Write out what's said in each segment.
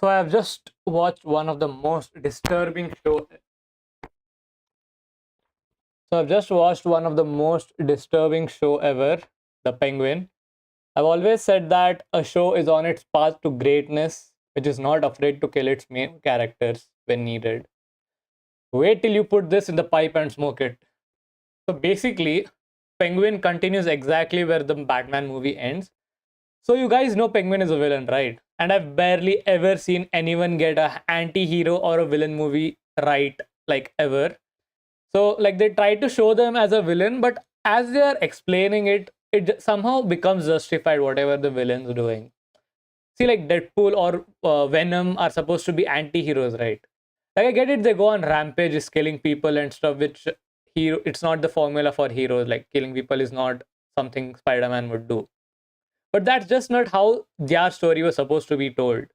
So I have just watched one of the most disturbing show. So I've just watched one of the most disturbing show ever, The Penguin. I've always said that a show is on its path to greatness, which is not afraid to kill its main characters when needed. Wait till you put this in the pipe and smoke it. So basically, Penguin continues exactly where the Batman movie ends. So you guys know Penguin is a villain, right? And I've barely ever seen anyone get a anti-hero or a villain movie right, like ever. So like they try to show them as a villain, but as they are explaining it, it somehow becomes justified whatever the villain's doing. See, like Deadpool or Venom are supposed to be anti-heroes, right? Like I get it, they go on rampages, killing people and stuff, which it's not the formula for heroes. Like killing people is not something Spider-Man would do. But that's just not how their story was supposed to be told.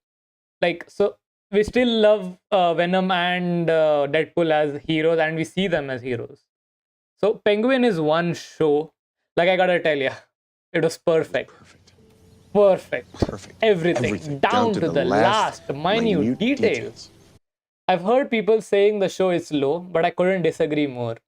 Like, so we still love Venom and Deadpool as heroes, and we see them as heroes. So Penguin is one show. Like I gotta tell you, it was perfect. Perfect. Perfect. Perfect. Everything, down to the last minute details. I've heard people saying the show is slow, but I couldn't disagree more.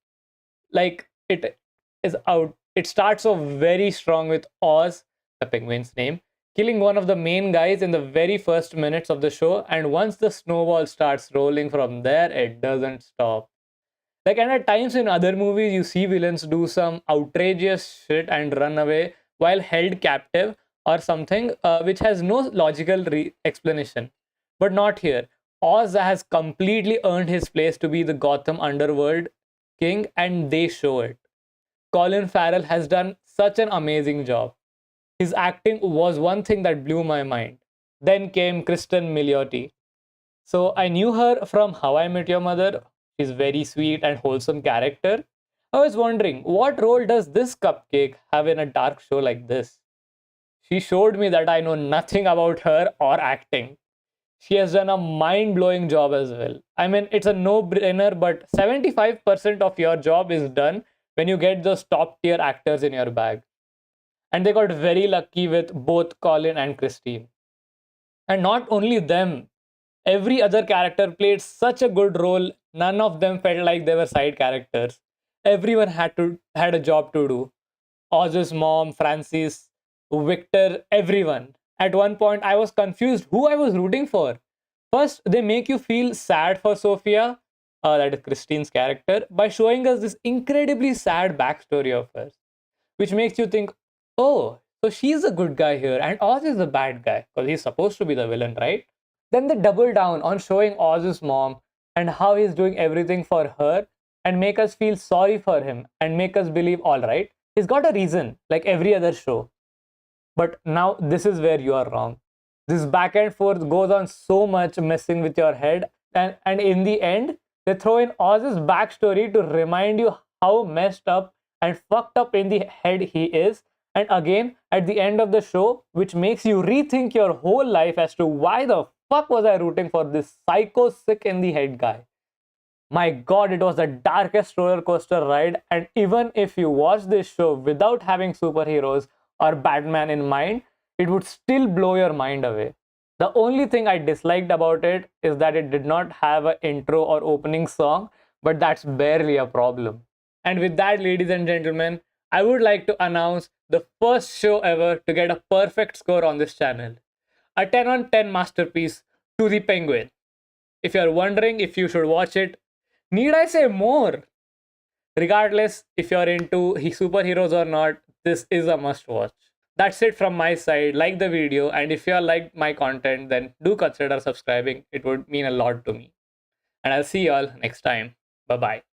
Like it is out. It starts off very strong with Oz, the penguin's name, killing one of the main guys in the very first minutes of the show, and once the snowball starts rolling from there, it doesn't stop. Like, and at times in other movies, you see villains do some outrageous shit and run away while held captive or something, which has no logical explanation. But not here. Oz has completely earned his place to be the Gotham underworld king, and they show it. Colin Farrell has done such an amazing job. His acting was one thing that blew my mind. Then came Kristen Milioti. So I knew her from How I Met Your Mother. She's very sweet and wholesome character. I was wondering, what role does this cupcake have in a dark show like this? She showed me that I know nothing about her or acting. She has done a mind-blowing job as well. I mean, it's a no-brainer, but 75% of your job is done when you get those top-tier actors in your bag. And they got very lucky with both Colin and Christine. And not only them, every other character played such a good role. None of them felt like they were side characters. Everyone had a job to do. Oz's mom, Francis, Victor, everyone. At one point, I was confused who I was rooting for. First, they make you feel sad for Sophia, that is Christine's character, by showing us this incredibly sad backstory of hers, which makes you think, oh, so she's a good guy here, and Oz is the bad guy, because he's supposed to be the villain, right? Then they double down on showing Oz's mom and how he's doing everything for her and make us feel sorry for him and make us believe, all right, he's got a reason, like every other show. But now this is where you are wrong. This back and forth goes on so much, messing with your head. And in the end, they throw in Oz's backstory to remind you how messed up and fucked up in the head he is. And again, at the end of the show, which makes you rethink your whole life as to why the fuck was I rooting for this psycho sick in the head guy. My god, it was the darkest roller coaster ride. And even if you watch this show without having superheroes or Batman in mind, it would still blow your mind away. The only thing I disliked about it is that it did not have an intro or opening song, but that's barely a problem. And with that, ladies and gentlemen, I would like to announce the first show ever to get a perfect score on this channel. A 10 on 10 masterpiece to The Penguin. If you're wondering if you should watch it, need I say more? Regardless if you're into superheroes or not, this is a must watch. That's it from my side. Like the video, and if you liked my content, then do consider subscribing. It would mean a lot to me. And I'll see you all next time. Bye bye.